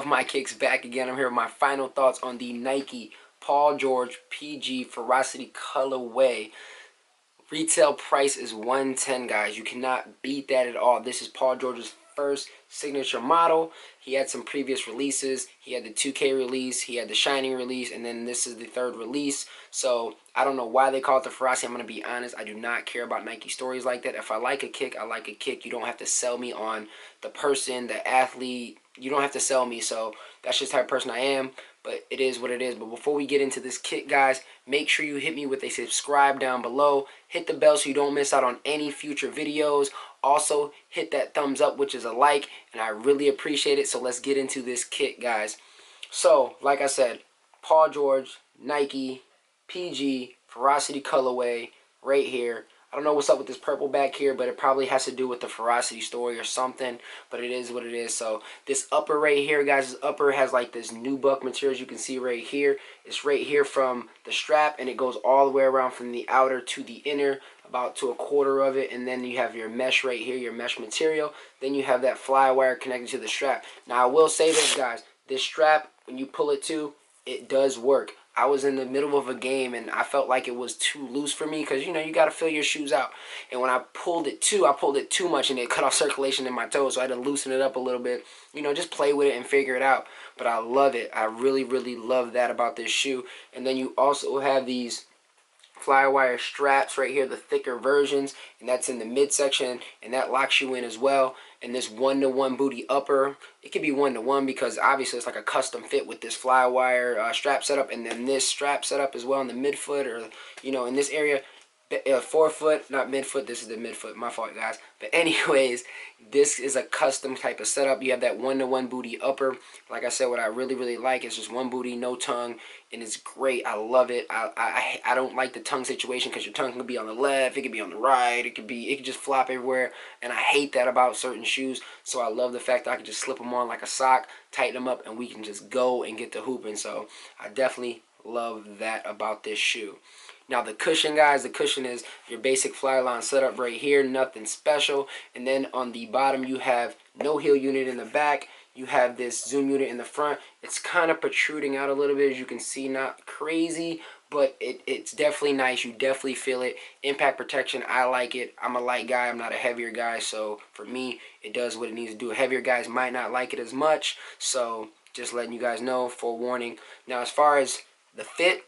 My Kicks back again. I'm here with my final thoughts on the Nike Paul George PG Ferocity colorway. Retail price is $110, guys. You cannot beat that at all. This is Paul George's first signature model. He had some previous releases. He had the 2K release, he had the Shining release, and then this is the third release. So I don't know why they call it the Ferocity. I'm going to be honest. I do not care about Nike stories like that. If I like a kick, I like a kick. You don't have to sell me on the person, the athlete. You don't have to sell me. So that's just the type of person I am. But it is what it is. But before we get into this kit, guys, make sure you hit me with a subscribe down below. Hit the bell so you don't miss out on any future videos. Also, hit that thumbs up, which is a like, and I really appreciate it. So let's get into this kit, guys. So, like I said, Paul George, Nike, PG, Ferocity colorway, right here. I don't know what's up with this purple back here, but it probably has to do with the Ferocity story or something, but it is what it is. So this upper right here, guys, this upper has like this nubuck material, as you can see right here. It's right here from the strap, and it goes all the way around from the outer to the inner, about to a quarter of it, and then you have your mesh right here, your mesh material. Then you have that fly wire connected to the strap. Now, I will say this, guys. This strap, when you pull it to, it does work. I was in the middle of a game and I felt like it was too loose for me because, you know, you got to fill your shoes out. And when I pulled it too much and it cut off circulation in my toes. So I had to loosen it up a little bit, you know, just play with it and figure it out. But I love it. I really, really love that about this shoe. And then you also have these flywire straps right here, the thicker versions, and that's in the midsection, and that locks you in as well. And this one-to-one booty upper, it can be one-to-one because obviously it's like a custom fit with this flywire strap setup, and then this strap setup as well in the midfoot, or you know, in this area. Forefoot, not midfoot, this is the midfoot, my fault, guys. But anyways, this is a custom type of setup. You have that one-to-one booty upper. Like I said, what I really, really like is just one booty, no tongue, and it's great. I love it. I don't like the tongue situation because your tongue can be on the left, it can be on the right, it can just flop everywhere, and I hate that about certain shoes. So I love the fact that I can just slip them on like a sock, tighten them up, and we can just go and get to hooping. So I definitely love that about this shoe. Now the cushion, guys, the cushion is your basic flyline setup right here, nothing special. And then on the bottom you have no heel unit in the back. You have this zoom unit in the front. It's kind of protruding out a little bit, as you can see, not crazy, but it's definitely nice. You definitely feel it. Impact protection, I like it. I'm a light guy, I'm not a heavier guy, so for me, it does what it needs to do. Heavier guys might not like it as much, so just letting you guys know, forewarning. Now as far as the fit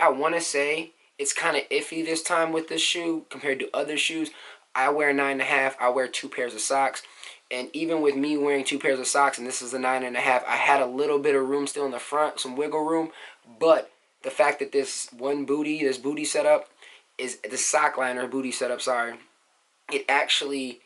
I want to say, it's kind of iffy this time with this shoe compared to other shoes. I wear 9.5. I wear 2 pairs of socks. And even with me wearing 2 pairs of socks, and this is a 9.5, I had a little bit of room still in the front, some wiggle room. But the fact that this booty setup, is the sock liner booty setup, sorry, it actually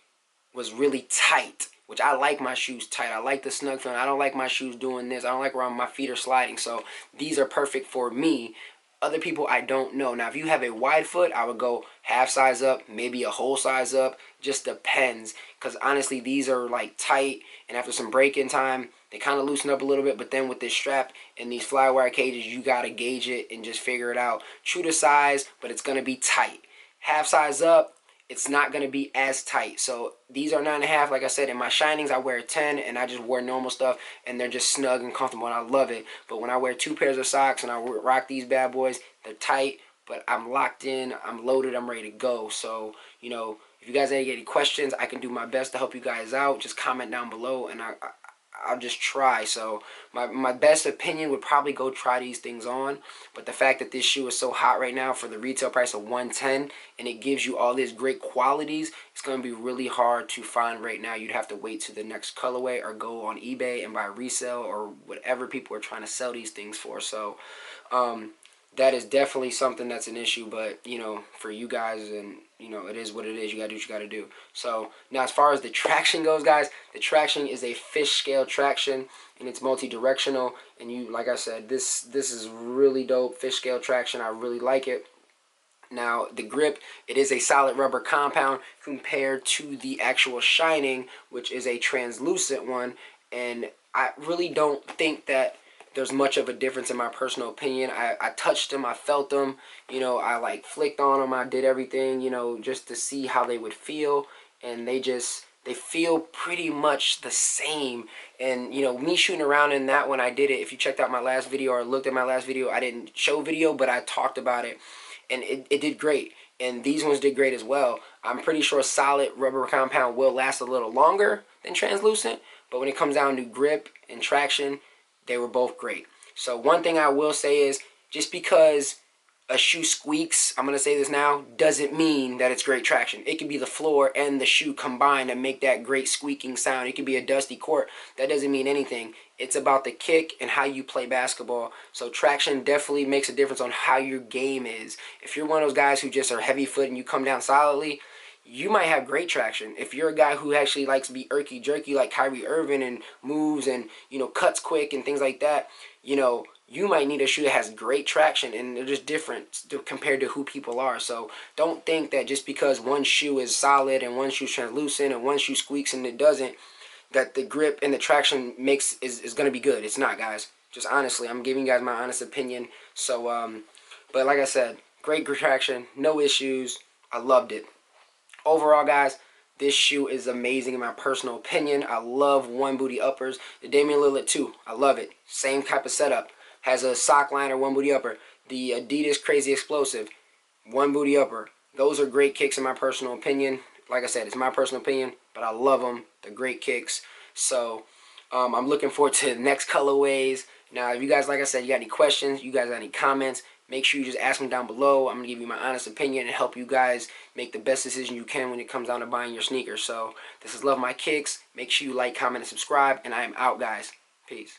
was really tight, which I like my shoes tight. I like the snug feeling. I don't like my shoes doing this. I don't like where my feet are sliding. So these are perfect for me. Other people, I don't know. Now, if you have a wide foot, I would go half size up, maybe a whole size up. Just depends. Because honestly, these are like tight. And after some break-in time, they kind of loosen up a little bit. But then with this strap and these flywire cages, you got to gauge it and just figure it out. True to size, but it's going to be tight. Half size up, it's not going to be as tight. So these are 9.5. Like I said, in my Shinings, I wear 10, and I just wear normal stuff, and they're just snug and comfortable, and I love it. But when I wear 2 pairs of socks and I rock these bad boys, they're tight, but I'm locked in, I'm loaded, I'm ready to go. So, you know, if you guys have any questions, I can do my best to help you guys out. Just comment down below, and I'll just try. So my best opinion would probably go try these things on. But the fact that this shoe is so hot right now for the retail price of $110, and it gives you all these great qualities, it's going to be really hard to find right now. You'd have to wait to the next colorway or go on eBay and buy resale or whatever people are trying to sell these things for. So that is definitely something that's an issue, but you know, for you guys, and you know, it is what it is. You gotta do what you gotta do. So now, as far as the traction goes, guys, the traction is a fish scale traction, and it's multi-directional. And you, like I said, this is really dope. Fish scale traction, I really like it. Now, the grip, it is a solid rubber compound compared to the actual Shining, which is a translucent one. And I really don't think that there's much of a difference in my personal opinion. I touched them, I felt them, you know, I like flicked on them, I did everything, you know, just to see how they would feel, and they they feel pretty much the same. And you know, me shooting around in that when I did it, if you checked out my last video or looked at my last video, I didn't show video, but I talked about it, and it did great. And these ones did great as well. I'm pretty sure solid rubber compound will last a little longer than translucent, but when it comes down to grip and traction, they were both great. So one thing I will say is, just because a shoe squeaks, I'm going to say this now, doesn't mean that it's great traction. It could be the floor and the shoe combined and make that great squeaking sound. It could be a dusty court. That doesn't mean anything. It's about the kick and how you play basketball. So traction definitely makes a difference on how your game is. If you're one of those guys who just are heavy foot and you come down solidly, you might have great traction. If you're a guy who actually likes to be irky jerky like Kyrie Irving and moves and, you know, cuts quick and things like that, you know, you might need a shoe that has great traction, and they're just different compared to who people are. So don't think that just because one shoe is solid and one shoe's translucent and one shoe squeaks and it doesn't, that the grip and the traction is going to be good. It's not, guys. Just honestly, I'm giving you guys my honest opinion. So, but like I said, great traction, no issues. I loved it. Overall, guys, this shoe is amazing in my personal opinion. I love one booty uppers. The Damian Lillard too. I love it. Same type of setup. Has a sock liner, one booty upper. The Adidas Crazy Explosive, one booty upper. Those are great kicks in my personal opinion. Like I said, it's my personal opinion, but I love them. They're great kicks. So I'm looking forward to the next colorways. Now, if you guys, like I said, you got any questions, you guys got any comments, make sure you just ask me down below. I'm going to give you my honest opinion and help you guys make the best decision you can when it comes down to buying your sneakers. So this is Love My Kicks. Make sure you like, comment, and subscribe. And I am out, guys. Peace.